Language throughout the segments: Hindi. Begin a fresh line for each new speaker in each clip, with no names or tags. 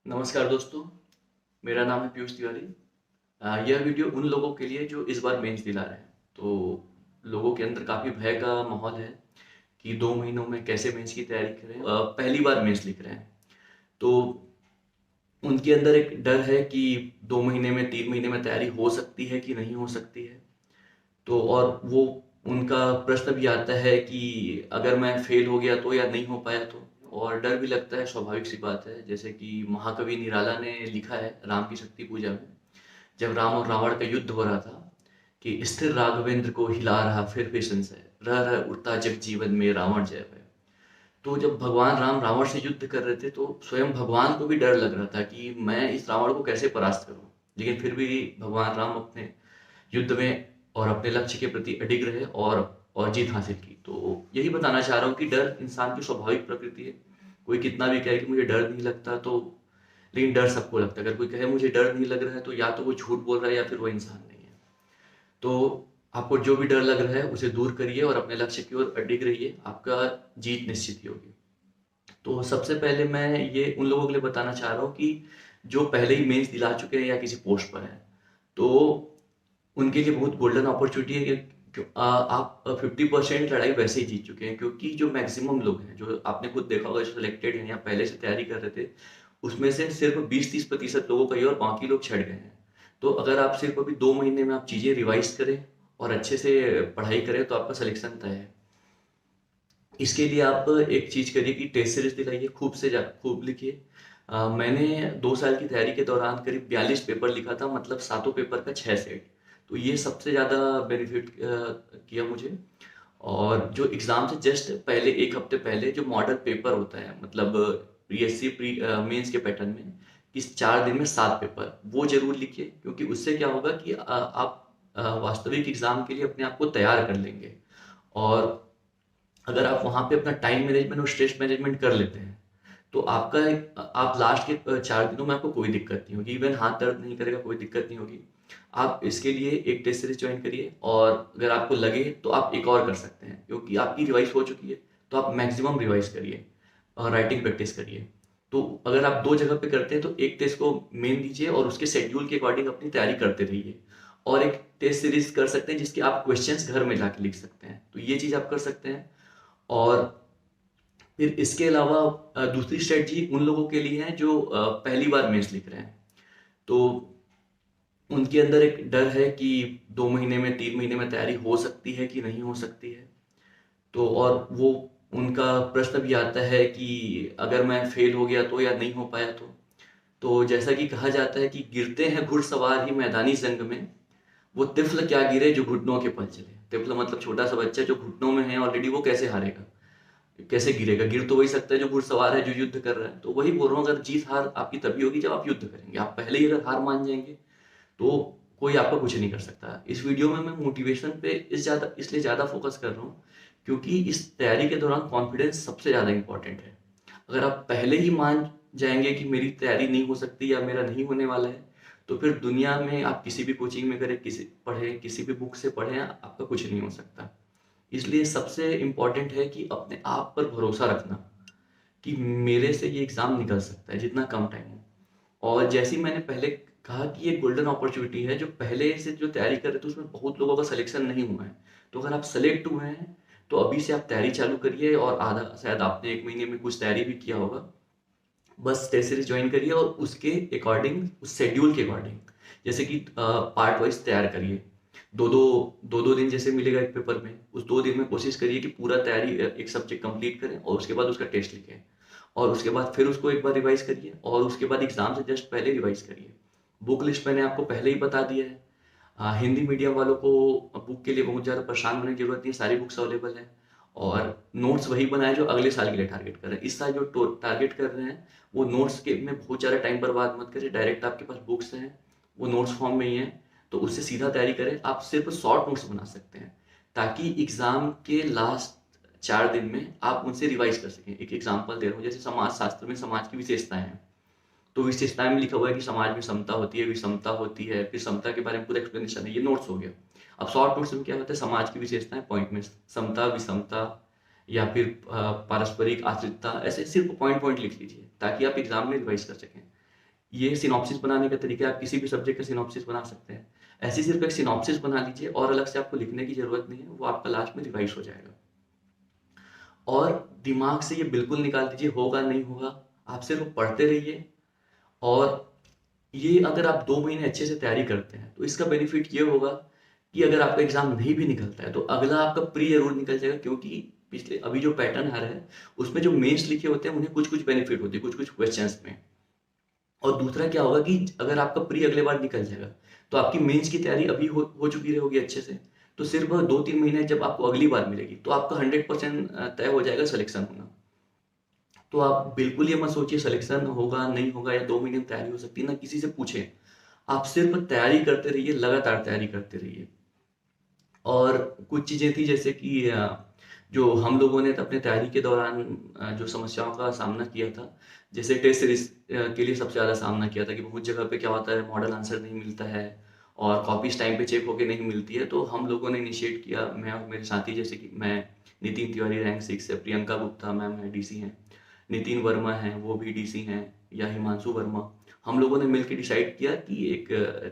नमस्कार दोस्तों, मेरा नाम है पीयूष तिवारी। यह वीडियो उन लोगों के लिए जो इस बार मेंस दिला रहे हैं। तो लोगों के अंदर काफ़ी भय का माहौल है कि 2 महीनों में कैसे मेंस की तैयारी करें। पहली बार मेंस लिख रहे हैं, तो उनके अंदर एक डर है कि 2 महीने में, 3 महीने में तैयारी हो सकती है कि नहीं हो सकती है। तो और वो उनका प्रश्न भी आता है कि अगर मैं फेल हो गया तो, या नहीं हो पाया तो। और डर भी लगता है, स्वाभाविक सी बात है। जैसे कि महाकवि निराला ने लिखा है राम की शक्ति पूजा में, जब राम और रावण का युद्ध हो रहा था, कि स्थिर राघवेंद्र को हिला रहा फिर संशय, रह रह उठता जग जीवन में रावण जय भय। तो जब भगवान राम रावण से युद्ध कर रहे थे, तो स्वयं भगवान को भी डर लग रहा था कि मैं इस रावण को कैसे परास्त करूं। लेकिन फिर भी भगवान राम अपने युद्ध में और अपने लक्ष्य के प्रति अडिग रहे और जीत हासिल की। तो यही बताना चाह रहा हूँ कि डर इंसान की स्वाभाविक प्रकृति है। कोई कितना भी कहे कि मुझे डर नहीं लगता, तो लेकिन डर सबको लगता है। अगर कोई कहे मुझे डर नहीं लग रहा है, तो या तो वो झूठ बोल रहा है या फिर वो इंसान नहीं है। तो आपको जो भी डर लग रहा है उसे दूर करिए और अपने लक्ष्य की ओर अडिग रहिए, आपका जीत निश्चित ही होगी। तो सबसे पहले मैं ये उन लोगों के लिए बताना चाह रहा हूँ कि जो पहले ही मेंस दिला चुके हैं या किसी पोस्ट पर हैं, तो उनके लिए बहुत गोल्डन अपॉर्चुनिटी है कि आप 50% लड़ाई वैसे ही जीत चुके हैं। क्योंकि जो मैक्सिमम लोग हैं, जो आपने खुद देखा होगा, जो सिलेक्टेड हैं या पहले से तैयारी कर रहे थे, उसमें से सिर्फ 20-30% लोगों का ही, और बाकी लोग छट गए हैं। तो अगर आप सिर्फ अभी 2 महीने में आप चीज़ें रिवाइज करें और अच्छे से पढ़ाई करें, तो आपका सिलेक्शन तय है। इसके लिए आप एक चीज़ करिए कि टेस्ट सीरीज दिलाइए, खूब लिखिए। मैंने 2 साल की तैयारी के दौरान करीब 42 पेपर लिखा था, मतलब सातों पेपर का 6 सेट। तो ये सबसे ज़्यादा बेनिफिट किया मुझे। और जो एग्ज़ाम से जस्ट पहले 1 हफ्ते पहले जो मॉडल पेपर होता है, मतलब पीएससी मेंस के पैटर्न में, इस 4 दिन में 7 पेपर वो ज़रूर लिखिए। क्योंकि उससे क्या होगा कि आप वास्तविक एग्ज़ाम के लिए अपने आप को तैयार कर लेंगे। और अगर आप वहाँ पे अपना टाइम मैनेजमेंट और स्ट्रेस मैनेजमेंट कर लेते हैं, तो आप लास्ट के 4 दिनों में आपको कोई दिक्कत नहीं होगी। इवन हाथ दर्द नहीं करेगा, कोई दिक्कत नहीं होगी। आप इसके लिए एक टेस्ट सीरीज ज्वाइन करिए, और अगर आपको लगे तो आप एक और कर सकते हैं। क्योंकि आपकी रिवाइज हो चुकी है, तो आप मैक्सिमम रिवाइज करिए और राइटिंग प्रैक्टिस करिए। तो अगर आप 2 जगह पे करते हैं, तो एक टेस्ट को मेन दीजिए और उसके शेड्यूल के अकॉर्डिंग अपनी तैयारी करते रहिए। और एक टेस्ट सीरीज कर सकते हैं जिसके आप क्वेश्चंस घर में जाके लिख सकते हैं। तो ये चीज़ आप कर सकते हैं। और फिर इसके अलावा दूसरी स्ट्रेटजी उन लोगों के लिए है जो पहली बार मेंस लिख रहे हैं। तो उनके अंदर एक डर है कि 2 महीने में, 3 महीने में तैयारी हो सकती है कि नहीं हो सकती है। तो और वो उनका प्रश्न भी आता है कि अगर मैं फेल हो गया तो, या नहीं हो पाया तो। तो जैसा कि कहा जाता है कि गिरते हैं घुड़सवार ही मैदानी जंग में, वो तिफल क्या गिरे जो घुटनों के पल चले। तिफल मतलब छोटा सा बच्चा जो घुटनों में है ऑलरेडी, वो कैसे हारेगा, कैसे गिरेगा। गिर तो वही सकता है जो घुड़सवार है, जो युद्ध कर रहा है। तो वही बोल रहा हूँ, अगर जीत हार आपकी तभी होगी जब आप युद्ध करेंगे। आप पहले ही अगर हार मान जाएंगे, तो कोई आपका कुछ नहीं कर सकता। इस वीडियो में मैं मोटिवेशन पे इसलिए ज़्यादा फोकस कर रहा हूँ, क्योंकि इस तैयारी के दौरान कॉन्फिडेंस सबसे ज़्यादा इंपॉर्टेंट है। अगर आप पहले ही मान जाएंगे कि मेरी तैयारी नहीं हो सकती या मेरा नहीं होने वाला है, तो फिर दुनिया में आप किसी भी कोचिंग में करें, किसी भी बुक से पढ़ें, आपका कुछ नहीं हो सकता। इसलिए सबसे इम्पोर्टेंट है कि अपने आप पर भरोसा रखना कि मेरे से ये एग्ज़ाम निकल सकता है, जितना कम टाइम हो। और जैसे ही मैंने पहले कहा कि ये गोल्डन अपॉर्चुनिटी है, जो पहले से जो तैयारी कर रहे थे उसमें बहुत लोगों का सिलेक्शन नहीं हुआ है। तो अगर आप सेलेक्ट हुए हैं, तो अभी से आप तैयारी चालू करिए। और आधा शायद आपने 1 महीने में कुछ तैयारी भी किया होगा, बस टेस्ट सीरीज ज्वाइन करिए और उसके अकॉर्डिंग, उस शेड्यूल के अकॉर्डिंग, जैसे कि पार्ट वाइज तैयार करिए। दो दो दिन जैसे मिलेगा एक पेपर में, उस 2 दिन में कोशिश करिए कि पूरा तैयारी एक सब्जेक्ट कंप्लीट करें, और उसके बाद उसका टेस्ट लिखें। और उसके बाद फिर उसको एक बार रिवाइज करिए, और उसके बाद एग्जाम से जस्ट पहले रिवाइज करिए। बुक लिस्ट मैंने आपको पहले ही बता दिया है। हिंदी मीडियम वालों को बुक के लिए बहुत ज़्यादा परेशान होने की जरूरत नहीं है, सारी बुक्स अवेलेबल हैं। और नोट्स वही बनाए जो अगले साल के लिए टारगेट कर रहे हैं। इस साल जो टारगेट कर रहे हैं, वो नोट्स के में बहुत ज़्यादा टाइम बर्बाद मत करें। डायरेक्ट आपके पास बुक्स हैं, वो नोट्स फॉर्म में ही हैं, तो उससे सीधा तैयारी करें। आप सिर्फ शॉर्ट नोट्स बना सकते हैं, ताकि एग्ज़ाम के लास्ट 4 दिन में आप उनसे रिवाइज कर सकें। एक एग्जाम्पल दे रहा हूँ, जैसे समाज शास्त्र में समाज की विशेषताएं हैं। तो विशेषताएं में लिखा हुआ है कि समाज में समता होती है, विषमता होती है, फिर समता के बारे में पूरा एक्सप्लेनेशन है। ये नोट्स हो गया। अब शॉर्ट नोट्स में क्या होता है, समाज की विशेषताएं पॉइंट में, समता, विषमता, या फिर पारस्परिक आश्रितता, ऐसे सिर्फ पॉइंट पॉइंट लिख लीजिए, ताकि आप एग्जाम में रिवाइज कर सकें। ये सिनॉप्सिस बनाने का तरीका है, आप किसी भी सब्जेक्ट का सिनॉप्सिस बना सकते हैं। ऐसे सिर्फ एक सिनॉप्सिस बना लीजिए और अलग से आपको लिखने की ज़रूरत नहीं है, वो आपका लास्ट में रिवाइज़ हो जाएगा। और दिमाग से ये बिल्कुल निकाल दीजिए होगा नहीं होगा, आप सिर्फ पढ़ते रहिए। और ये अगर आप 2 महीने अच्छे से तैयारी करते हैं, तो इसका बेनिफिट ये होगा कि अगर आपका एग्ज़ाम नहीं भी निकलता है, तो अगला आपका प्री ज़रूर निकल जाएगा, क्योंकि पिछले अभी जो पैटर्न आ रहा है, उसमें जो मेंस लिखे होते हैं, उन्हें कुछ-कुछ बेनिफिट होती है, कुछ-कुछ क्वेश्चंस में। और दूसरा क्या होगा कि अगर आपका प्री अगले बार निकल जाएगा, तो आपकी मेंस की तैयारी अभी हो चुकी रहेगी अच्छे से। तो सिर्फ 2-3 महीने जब आपको अगली बार मिलेगी, तो आपका 100% तय हो जाएगा सिलेक्शन होना। तो आप बिल्कुल ये मत सोचिए सिलेक्शन होगा, नहीं होगा या 2 महीने में तैयारी हो सकती है, ना किसी से पूछें। आप सिर्फ तैयारी करते रहिए, लगातार तैयारी करते रहिए। और कुछ चीज़ें थी जैसे कि जो हम लोगों ने अपने तैयारी के दौरान जो समस्याओं का सामना किया था, जैसे टेस्ट सीरीज़ के लिए सबसे ज़्यादा सामना किया था कि बहुत जगह पे क्या होता है, मॉडल आंसर नहीं मिलता है और कॉपीज़ टाइम पे चेक होके नहीं मिलती है। तो हम लोगों ने इनिशिएट किया, मैं और मेरे साथी, जैसे कि मैं नितिन तिवारी रैंक 6 से, प्रियंका गुप्ता मैम है डीसी हैं, नितिन वर्मा हैं वो भी डीसी हैं, या हिमांशु वर्मा। हम लोगों ने मिलकर डिसाइड किया कि एक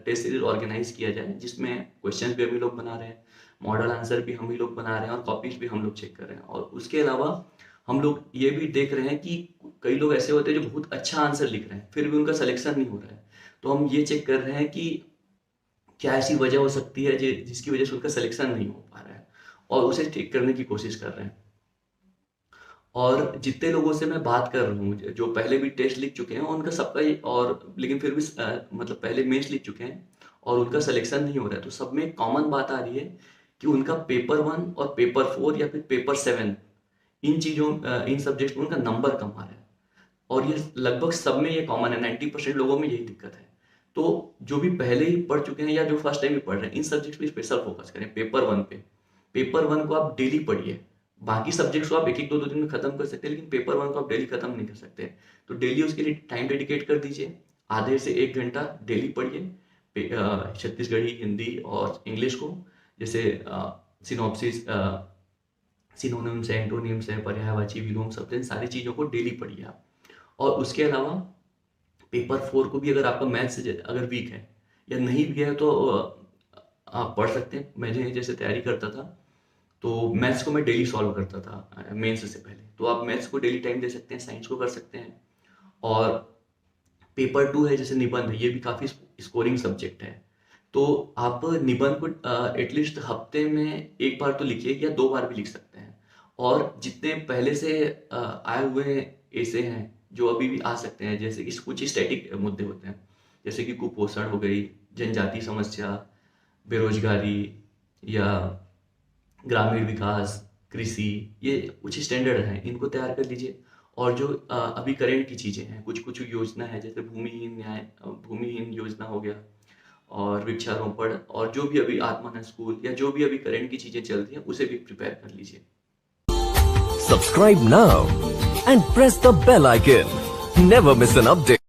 टेस्ट सीरीज ऑर्गेनाइज किया जाए, जिसमें क्वेश्चंस भी हम ही लोग बना रहे हैं, मॉडल आंसर भी हम ही लोग बना रहे हैं और कॉपीज भी हम लोग चेक कर रहे हैं। और उसके अलावा हम लोग ये भी देख रहे हैं कि कई लोग ऐसे होते हैं जो बहुत अच्छा आंसर लिख रहे हैं, फिर भी उनका सिलेक्शन नहीं हो रहा है। तो हम ये चेक कर रहे हैं कि क्या ऐसी वजह हो सकती है जिसकी वजह से उनका सिलेक्शन नहीं हो पा रहा है, और उसे ठीक करने की कोशिश कर रहे हैं। और जितने लोगों से मैं बात कर रहा हूँ, जो पहले भी टेस्ट लिख चुके हैं, उनका सबका ये, और लेकिन फिर भी मतलब पहले मेंस लिख चुके हैं और उनका सिलेक्शन नहीं हो रहा है, तो सब में एक कॉमन बात आ रही है कि उनका पेपर 1 और पेपर 4 या फिर पेपर 7, इन चीज़ों इन सब्जेक्ट में उनका नंबर कम आ रहा है। और ये लगभग सब में ये कॉमन है, 90% लोगों में यही दिक्कत है। तो जो भी पहले ही पढ़ चुके हैं या जो फर्स्ट टाइम भी पढ़ रहे हैं, इन सब्जेक्ट पे स्पेशल फोकस करें। पेपर 1 पे, पेपर 1 को आप डेली पढ़िए। बाकी सब्जेक्ट्स को आप एक एक दो दिन में खत्म कर सकते हैं, लेकिन पेपर 1 को आप डेली खत्म नहीं कर सकते। तो डेली उसके लिए टाइम डेडिकेट कर दीजिए, आधे से 1 घंटा डेली पढ़िए छत्तीसगढ़ी, हिंदी और इंग्लिश को। जैसे सिनॉप्सिस, सिनोनिम्स है, एंटोनिम्स है, पर्यायवाची, विलोम शब्द, इन सारी चीज़ों को डेली पढ़िए आप। और उसके अलावा पेपर 4 को भी, अगर आपका मैथ्स अगर वीक है या नहीं भी है, तो आप पढ़ सकते हैं। मैंने जैसे तैयारी करता था, तो मैथ्स को मैं डेली सॉल्व करता था मेंस से पहले, तो आप मैथ्स को डेली टाइम दे सकते हैं, साइंस को कर सकते हैं। और पेपर 2 है जैसे निबंध है, ये भी काफ़ी स्कोरिंग सब्जेक्ट है, तो आप निबंध को एटलीस्ट हफ्ते में 1 बार तो लिखिए या 2 बार भी लिख सकते हैं। और जितने पहले से आए हुए ऐसे हैं जो अभी भी आ सकते हैं, जैसे कि कुछ स्टैटिक मुद्दे होते हैं, जैसे कि कुपोषण हो गई, जनजाति समस्या, बेरोजगारी या ग्रामीण विकास, कृषि, ये कुछ स्टैंडर्ड हैं, इनको तैयार कर लीजिए। और जो अभी करेंट की चीज़ें हैं, कुछ योजना है, जैसे भूमिहीन योजना हो गया, और वृक्षारोपण, और जो भी अभी आत्मानंद स्कूल या जो भी अभी करेंट की चीज़ें चल रही हैं, उसे भी प्रिपेयर कर लीजिए।
Subscribe now and press the bell icon. Never miss an update.